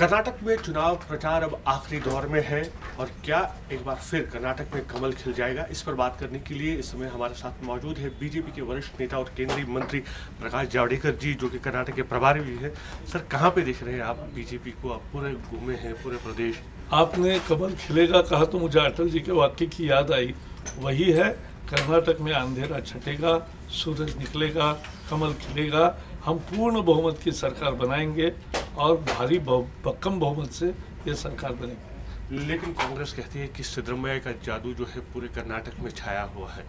कर्नाटक में चुनाव प्रचार अब आखिरी दौर में है और क्या एक बार फिर कर्नाटक में कमल खिल जाएगा, इस पर बात करने के लिए इस समय हमारे साथ मौजूद है बीजेपी के वरिष्ठ नेता और केंद्रीय मंत्री प्रकाश जावड़ेकर जी, जो कि कर्नाटक के प्रभारी भी हैं। सर, कहाँ पे देख रहे हैं आप बीजेपी को? आप पूरे घूमे हैं पूरे प्रदेश। आपने कमल खिलेगा कहा तो मुझे अटल जी के वाक्य की याद आई। वही है, कर्नाटक में अंधेरा छटेगा, सूरज निकलेगा, कमल खिलेगा। हम पूर्ण बहुमत की सरकार बनाएंगे और भारी भक्कम बहुमत से ये सरकार बनेगी। लेकिन कांग्रेस कहती है कि सिद्धरमैया का जादू जो है पूरे कर्नाटक में छाया हुआ है।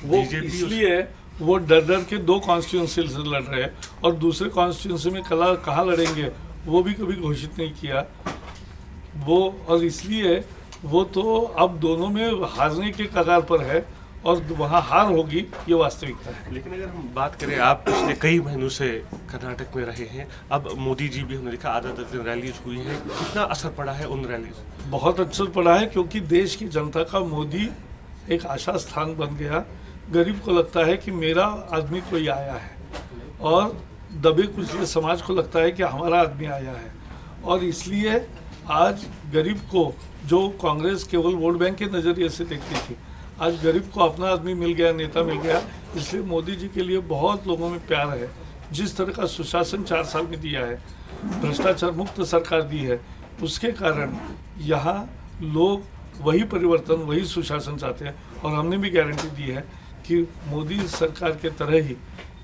वो इसलिए वो डर डर के दो कॉन्स्टिट्यूंसी से लड़ रहे हैं और दूसरे कॉन्स्टिट्यूंसी में कहाँ लड़ेंगे वो भी कभी घोषित नहीं किया वो। और इसलिए वो तो अब दोनों में हारने के कगार पर है और वहाँ हार होगी, ये वास्तविकता है। लेकिन अगर हम बात करें, आप पिछले कई महीनों से कर्नाटक में रहे हैं, अब मोदी जी भी हमने देखा आधा दर्जन रैलीज हुई है, कितना असर पड़ा है उन रैलीज? बहुत असर पड़ा है, क्योंकि देश की जनता का मोदी एक आशा स्थान बन गया। गरीब को लगता है कि मेरा आदमी कोई आया है और दबे कुचले समाज को लगता है कि हमारा आदमी आया है। और इसलिए आज गरीब को, जो कांग्रेस केवल वोट बैंक के नज़रिए से देखती थी, आज गरीब को अपना आदमी मिल गया, नेता मिल गया। इसलिए मोदी जी के लिए बहुत लोगों में प्यार है। जिस तरह का सुशासन 4 साल में दिया है, भ्रष्टाचार मुक्त सरकार दी है, उसके कारण यहाँ लोग वही परिवर्तन, वही सुशासन चाहते हैं। और हमने भी गारंटी दी है कि मोदी सरकार के तरह ही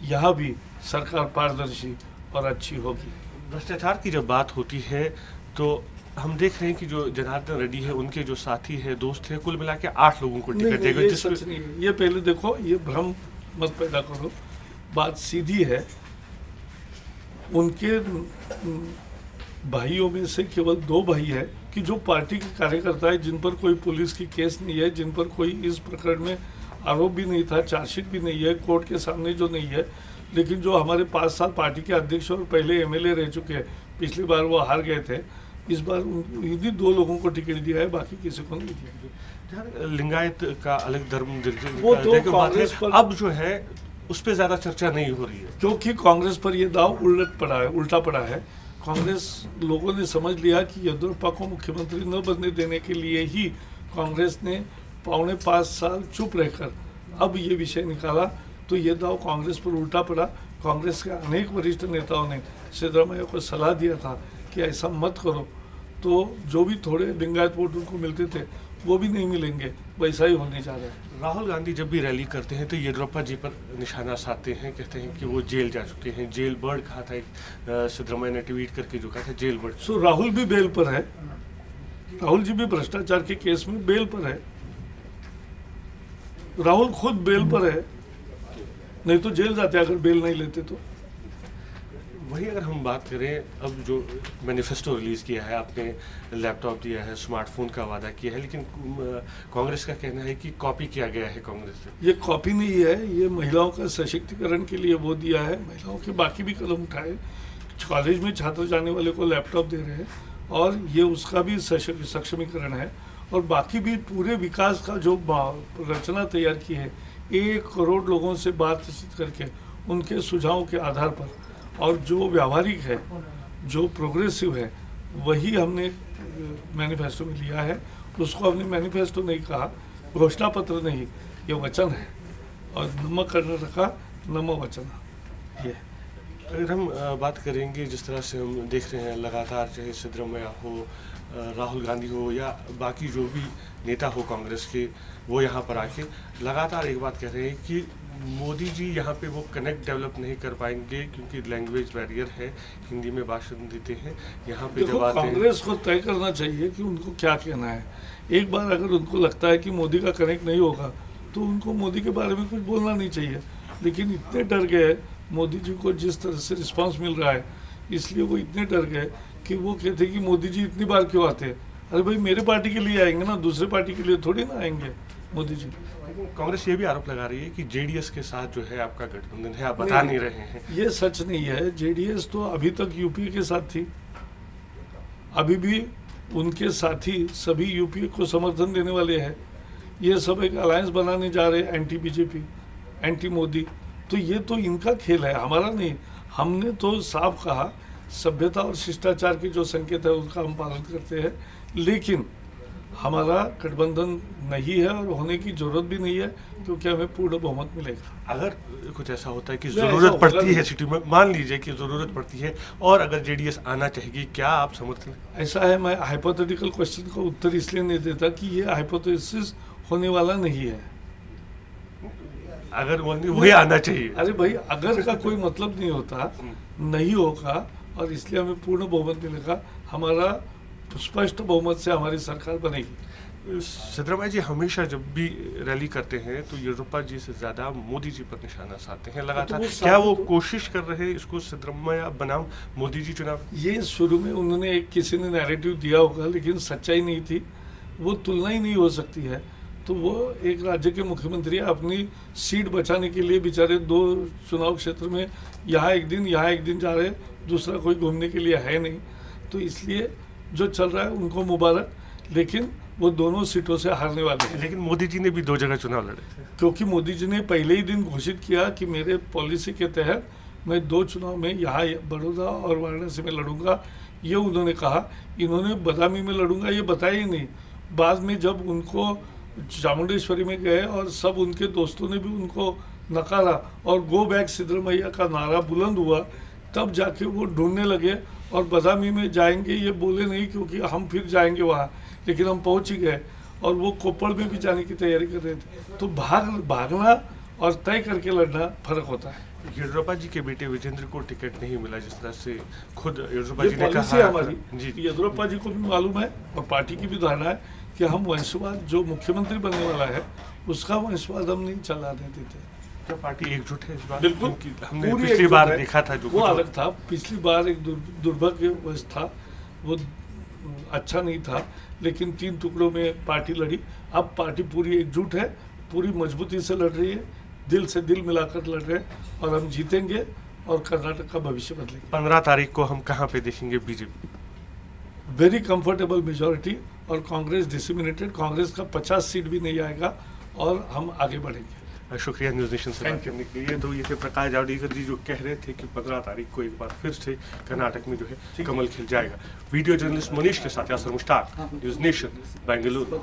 यहाँ भी सरकार पारदर्शी और अच्छी होगी। भ्रष्टाचार की जब बात होती है तो हम देख रहे हैं कि जो जनार्दन रेड्डी है, उनके जो साथी है, दोस्त है, कुल मिला के 8 लोगों को टिकट देगा। ये सच नहीं है। ये पहले देखो, ये भ्रम मत पैदा करो। बात सीधी है, उनके भाइयों में से केवल 2 भाई है कि जो पार्टी के कार्यकर्ता है, जिन पर कोई पुलिस की केस नहीं है, जिन पर कोई इस प्रकरण में आरोप भी नहीं था, चार्जशीट भी नहीं है, कोर्ट के सामने जो नहीं है। लेकिन जो हमारे 5 साल पार्टी के अध्यक्ष और पहले MLA रह चुके हैं, पिछली बार वो हार गए थे, इस बार इन्हीं 2 लोगों को टिकट दिया है, बाकी किसी को नहीं दिया। लिंगायत का अलग धर्म वो तो कांग्रेस पर अब जो है उस पर ज्यादा चर्चा नहीं हो रही है, क्योंकि कांग्रेस पर ये दाव उल्टा पड़ा है। कांग्रेस लोगों ने समझ लिया कि येदियुरप्पा को मुख्यमंत्री न बनने देने के लिए ही कांग्रेस ने 5.25 साल चुप रहकर अब ये विषय निकाला, तो ये दाव कांग्रेस पर उल्टा पड़ा। कांग्रेस के अनेक वरिष्ठ नेताओं ने सिद्धरमैया को सलाह दिया था कि ऐसा मत करो, तो जो भी थोड़े लिंगायत वोट उनको मिलते थे वो भी नहीं मिलेंगे, वैसा ही होने जा रहा है। राहुल गांधी जब भी रैली करते हैं तो येदियुरप्पा जी पर निशाना साधते हैं, कहते हैं कि वो जेल जा चुके हैं। जेल बर्ड कहा था, एक सिद्धरमैया ने ट्वीट करके जो कहा था जेल बर्ड। सो राहुल भी बेल पर है, राहुल जी भी भ्रष्टाचार के केस में बेल पर है। राहुल खुद बेल पर है, नहीं तो जेल जाते अगर बेल नहीं लेते तो। वही अगर हम बात करें, अब जो मैनिफेस्टो रिलीज़ किया है, आपने लैपटॉप दिया है, स्मार्टफोन का वादा किया है, लेकिन कांग्रेस का कहना है कि कॉपी किया गया है कांग्रेस से। ये कॉपी नहीं है, ये महिलाओं का सशक्तिकरण के लिए वो दिया है। महिलाओं के बाकी भी कदम उठाए, कॉलेज में छात्र जाने वाले को लैपटॉप दे रहे हैं और ये उसका भी सक्षमीकरण है। और बाकी भी पूरे विकास का जो रचना तैयार की है, 1 करोड़ लोगों से बातचीत करके उनके सुझावों के आधार पर, और जो व्यावहारिक है, जो प्रोग्रेसिव है, वही हमने मैनिफेस्टो में लिया है। उसको हमने मैनिफेस्टो नहीं कहा, घोषणा पत्र नहीं, ये वचन है। और नमः कर्नाटका नमः वचन ये। अगर हम बात करेंगे, जिस तरह से हम देख रहे हैं लगातार, चाहे सिद्धरमैया हो, राहुल गांधी हो या बाकी जो भी नेता हो कांग्रेस के, वो यहाँ पर आके लगातार एक बात कह रहे हैं कि मोदी जी यहाँ पे वो कनेक्ट डेवलप नहीं कर पाएंगे क्योंकि लैंग्वेज बैरियर है, हिंदी में भाषण देते हैं यहाँ पे। जब आते हैं, कांग्रेस को तय करना चाहिए कि उनको क्या कहना है। एक बार अगर उनको लगता है कि मोदी का कनेक्ट नहीं होगा तो उनको मोदी के बारे में कुछ बोलना नहीं चाहिए। लेकिन इतने डर गए मोदी जी को, जिस तरह से रिस्पांस मिल रहा है, इसलिए वो इतने डर गए कि वो कहते कि मोदी जी इतनी बार क्यों आते हैं। अरे भाई, मेरे पार्टी के लिए आएंगे ना, दूसरे पार्टी के लिए थोड़ी ना आएंगे मोदी जी। कांग्रेस ये भी आरोप लगा रही है कि जेडीएस के साथ जो है आपका गठबंधन है, आप बता नहीं रहे हैं। ये सच नहीं है। जेडीएस तो अभी तक यूपीए के साथ थी, अभी भी उनके साथी सभी यूपीए को समर्थन देने वाले हैं। ये सब एक अलायंस बनाने जा रहे हैं, एंटी बीजेपी, एंटी मोदी। तो ये तो इनका खेल है, हमारा नहीं। हमने तो साफ कहा सभ्यता और शिष्टाचार की जो संकेत है उसका हम पालन करते हैं, लेकिन हमारा गठबंधन नहीं है और होने की जरूरत भी नहीं है, क्योंकि हमें पूर्ण बहुमत मिलेगा। अगर कुछ ऐसा होता है कि नहीं, ऐसा जरूरत होगा पड़ती है नहीं। सिटी में, मान लीजिए कि जरूरत पड़ती है और अगर जेडीएस आना चाहेगी, क्या आप समर्थन? ऐसा है, मैं हाइपोथेटिकल क्वेश्चन का उत्तर इसलिए नहीं देता कि ये हाइपोथेसिस होने वाला नहीं है। अगर वही आना चाहिए। अरे भाई, अगर का कोई मतलब नहीं होता, नहीं होगा, और इसलिए हमें पूर्ण बहुमत मिलेगा। हमारा स्पष्ट बहुमत से हमारी सरकार बनेगी। सिद्धरामैया जी हमेशा जब भी रैली करते हैं तो येडियुरप्पा जी से ज्यादा मोदी जी पर निशाना साधते हैं लगातार। क्या वो कोशिश कर रहे हैं इसको सिद्धरामैया बनाम मोदी जी चुनाव? ये शुरू में उन्होंने किसी ने नैरेटिव दिया होगा, लेकिन सच्चाई नहीं थी, वो तुलना ही नहीं हो सकती है। तो वो एक राज्य के मुख्यमंत्री अपनी सीट बचाने के लिए बेचारे 2 चुनाव क्षेत्र में यहाँ एक दिन जा रहे, दूसरा कोई घूमने के लिए है नहीं। तो इसलिए जो चल रहा है उनको मुबारक, लेकिन वो दोनों सीटों से हारने वाले हैं। लेकिन मोदी जी ने भी 2 जगह चुनाव लड़े थे। क्योंकि मोदी जी ने पहले ही दिन घोषित किया कि मेरे पॉलिसी के तहत मैं 2 चुनाव में यहाँ बड़ौदा और वाराणसी में लड़ूंगा, ये उन्होंने कहा। इन्होंने बदामी में लड़ूंगा ये बताया ही नहीं। बाद में जब उनको चामुंडेश्वरी में गए और सब उनके दोस्तों ने भी उनको नकारा और गो बैक सिद्धरामैया का नारा बुलंद हुआ, तब जाके वो ढूंढने लगे और बदामी में जाएंगे ये बोले नहीं, क्योंकि हम फिर जाएंगे वहाँ, लेकिन हम पहुँच ही गए। और वो कोप्पड़ में भी जाने की तैयारी कर रहे थे। तो भागना और तय करके लड़ना फर्क होता है। येडियुरप्पा जी के बेटे विजेंद्र को टिकट नहीं मिला, जिस तरह से खुद येडियुरप्पा ये जी ने पॉलिसी है कहा हमारी। जी। येडियुरप्पा जी को भी मालूम है और पार्टी की भी धारणा है कि हम वंशवाद जो मुख्यमंत्री बनने वाला है उसका वंशवाद हम नहीं चलाने देते। क्या पार्टी एकजुट है इस बार? बिल्कुल, क्योंकि हमने पूरी पिछली एकजुट बार है। देखा था जो वो कुछ अलग था। पिछली बार एक दुर्भाग्यवश था, वो अच्छा नहीं था, लेकिन 3 टुकड़ों में पार्टी लड़ी। अब पार्टी पूरी एकजुट है, पूरी मजबूती से लड़ रही है, दिल से दिल मिलाकर लड़ रहे हैं और हम जीतेंगे और कर्नाटक का भविष्य बदलेंगे। 15 तारीख को हम कहाँ पे देखेंगे बीजेपी? वेरी कंफर्टेबल मेजॉरिटी और कांग्रेस डिसिमिनेटेड। कांग्रेस का 50 सीट भी नहीं आएगा और हम आगे बढ़ेंगे। शुक्रिया न्यूज़ नेशन से बात Thank you. करने के लिए। तो ये थे प्रकाश जावड़ेकर जी जो कह रहे थे कि 15 तारीख को एक बार फिर से कर्नाटक में जो है कमल खिल जाएगा। वीडियो जर्नलिस्ट मनीष के साथ यासर मुश्ताक, न्यूज़ नेशन, बेंगलुरु।